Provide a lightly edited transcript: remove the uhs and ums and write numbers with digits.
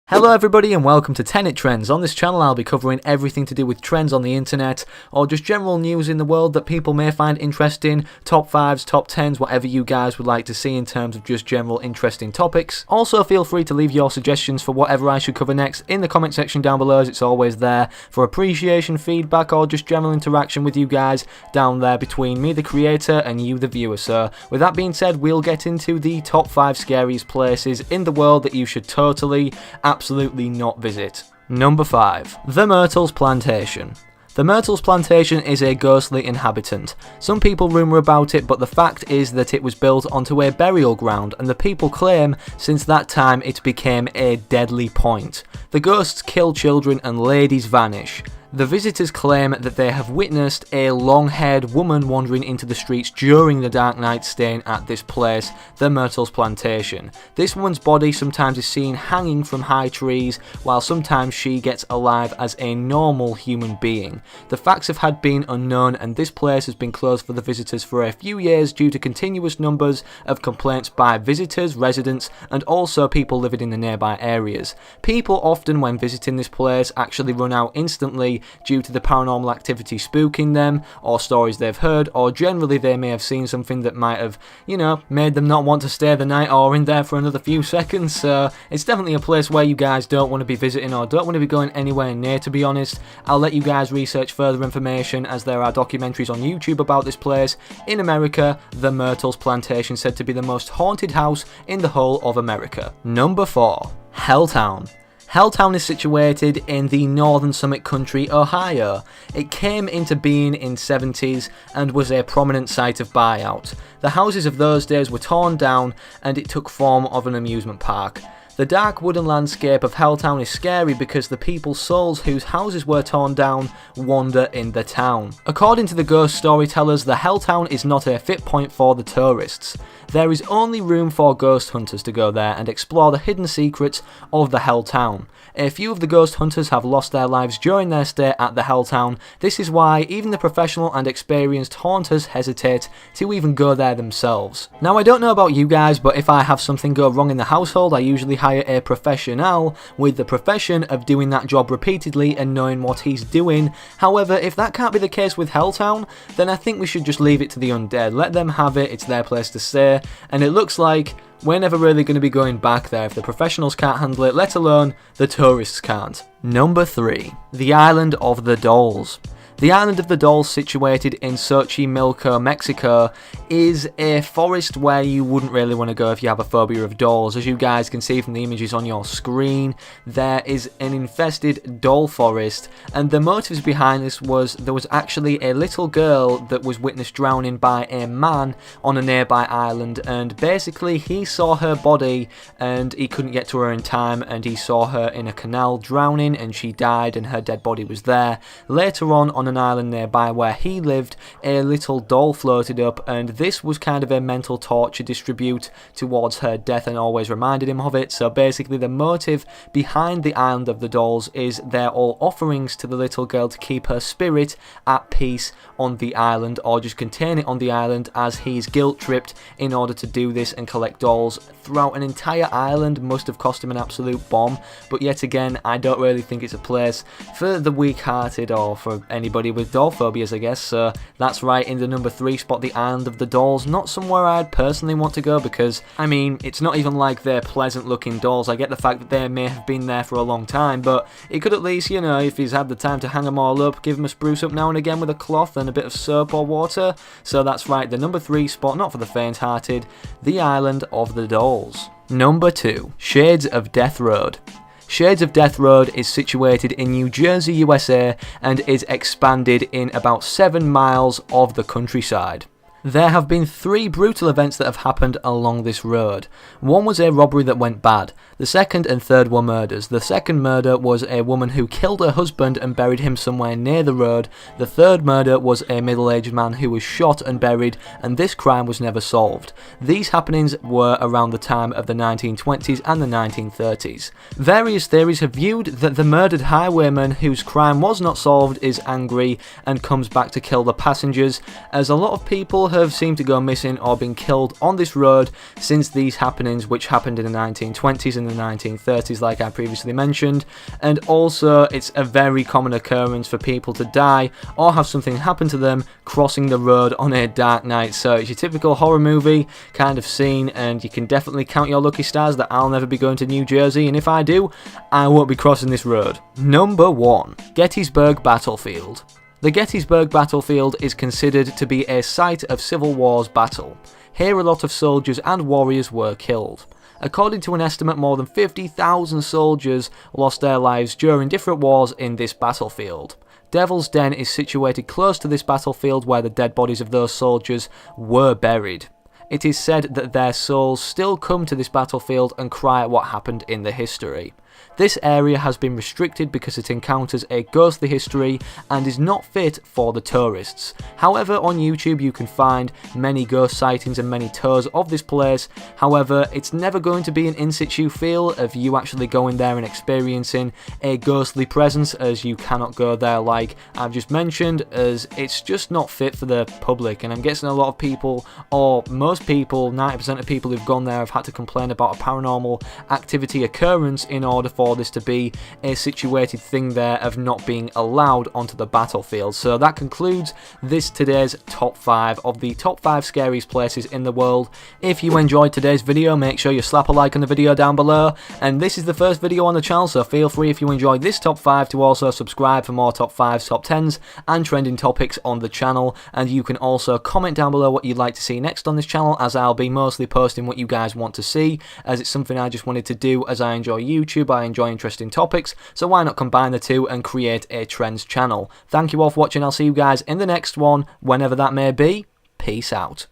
Hello everybody and welcome to Tennit Trends. On this channel I'll be covering everything to do with trends on the internet or just general news in the world that people may find interesting, top 5s, top 10s, whatever you guys would like to see in terms of just general interesting topics. Also feel free to leave your suggestions for whatever I should cover next in the comment section down below, as it's always there for appreciation, feedback or just general interaction with you guys down there between me the creator and you the viewer. So with that being said, we'll get into the top 5 scariest places in the world that you should totally, absolutely not visit. Number 5. The Myrtles Plantation. The Myrtles Plantation is a ghostly inhabitant. Some people rumour about it, but the fact is that it was built onto a burial ground, and the people claim since that time it became a deadly point. The ghosts kill children and ladies vanish. The visitors claim that they have witnessed a long-haired woman wandering into the streets during the dark night staying at this place, the Myrtles Plantation. This woman's body sometimes is seen hanging from high trees, while sometimes she gets alive as a normal human being. The facts have been unknown, and this place has been closed for the visitors for a few years due to continuous numbers of complaints by visitors, residents, and also people living in the nearby areas. People often, when visiting this place, actually run out instantly due to the paranormal activity spooking them, or stories they've heard, or generally they may have seen something that might have, made them not want to stay the night or in there for another few seconds. So it's definitely a place where you guys don't want to be visiting or don't want to be going anywhere near, to be honest. I'll let you guys research further information, as there are documentaries on YouTube about this place. In America, the Myrtles Plantation said to be the most haunted house in the whole of America. Number 4. Helltown. Helltown is situated in the northern summit country, Ohio. It came into being in 70s and was a prominent site of buyout. The houses of those days were torn down and it took form of an amusement park. The dark wooden landscape of Helltown is scary because the people's souls whose houses were torn down wander in the town. According to the ghost storytellers, the Helltown is not a fit point for the tourists. There is only room for ghost hunters to go there and explore the hidden secrets of the Helltown. A few of the ghost hunters have lost their lives during their stay at the Helltown. This is why even the professional and experienced haunters hesitate to even go there themselves. Now, I don't know about you guys, but if I have something go wrong in the household, I usually hire a professional with the profession of doing that job repeatedly and knowing what he's doing. However, if that can't be the case with Helltown, then I think we should just leave it to the undead. Let them have it, it's their place to stay, and it looks like we're never really going to be going back there if the professionals can't handle it, let alone the tourists can't. Number 3. The Island of the Dolls. The Island of the Dolls, situated in Xochimilco, Mexico, is a forest where you wouldn't really want to go if you have a phobia of dolls. As you guys can see from the images on your screen, there is an infested doll forest, and the motives behind this was there was actually a little girl that was witnessed drowning by a man on a nearby island, and basically he saw her body and he couldn't get to her in time, and he saw her in a canal drowning and she died and her dead body was there. Later on an island nearby where he lived, a little doll floated up, and this was kind of a mental torture distribute towards her death and always reminded him of it. So basically the motive behind the Island of the Dolls is they're all offerings to the little girl to keep her spirit at peace on the island, or just contain it on the island, as he's guilt tripped in order to do this and collect dolls throughout an entire island. Must have cost him an absolute bomb, but yet again, I don't really think it's a place for the weak-hearted or for anybody with doll phobias, I guess. So that's right, in the number 3 spot, the Island of the Dolls. Not somewhere I'd personally want to go because, I mean, it's not even like they're pleasant looking dolls. I get the fact that they may have been there for a long time, but he could at least, if he's had the time to hang them all up, give them a spruce up now and again with a cloth and a bit of soap or water. So that's right, the number 3 spot, not for the faint-hearted, the Island of the Dolls. Number 2. Shades of Death Road. Shades of Death Road is situated in New Jersey, USA, and is expanded in about 7 miles of the countryside. There have been 3 brutal events that have happened along this road. One was a robbery that went bad. The second and third were murders. The second murder was a woman who killed her husband and buried him somewhere near the road. The third murder was a middle-aged man who was shot and buried, and this crime was never solved. These happenings were around the time of the 1920s and the 1930s. Various theories have viewed that the murdered highwayman whose crime was not solved is angry and comes back to kill the passengers, as a lot of people have seemed to go missing or been killed on this road since these happenings, which happened in the 1920s and the 1930s, like I previously mentioned. And also, it's a very common occurrence for people to die or have something happen to them crossing the road on a dark night. So it's your typical horror movie kind of scene, and you can definitely count your lucky stars that I'll never be going to New Jersey, and if I do, I won't be crossing this road. Number 1. Gettysburg Battlefield. The Gettysburg Battlefield is considered to be a site of Civil War's battle. Here a lot of soldiers and warriors were killed. According to an estimate, more than 50,000 soldiers lost their lives during different wars in this battlefield. Devil's Den is situated close to this battlefield where the dead bodies of those soldiers were buried. It is said that their souls still come to this battlefield and cry at what happened in the history. This area has been restricted because it encounters a ghostly history and is not fit for the tourists. However, on YouTube you can find many ghost sightings and many tours of this place. However, it's never going to be an in-situ feel of you actually going there and experiencing a ghostly presence, as you cannot go there like I've just mentioned, as it's just not fit for the public. And I'm guessing a lot of people, or most people, 90% of people who've gone there have had to complain about a paranormal activity occurrence in order for this to be a situated thing there of not being allowed onto the battlefield. So that concludes today's top 5 of the top 5 scariest places in the world. If you enjoyed today's video, make sure you slap a like on the video down below, and this is the first video on the channel, so feel free, if you enjoyed this top 5, to also subscribe for more top 5s, top 10s and trending topics on the channel. And you can also comment down below what you'd like to see next on this channel, as I'll be mostly posting what you guys want to see, as it's something I just wanted to do, as I enjoy YouTube, I enjoy interesting topics, so why not combine the two and create a trends channel. Thank you all for watching. I'll see you guys in the next one, whenever that may be. Peace out.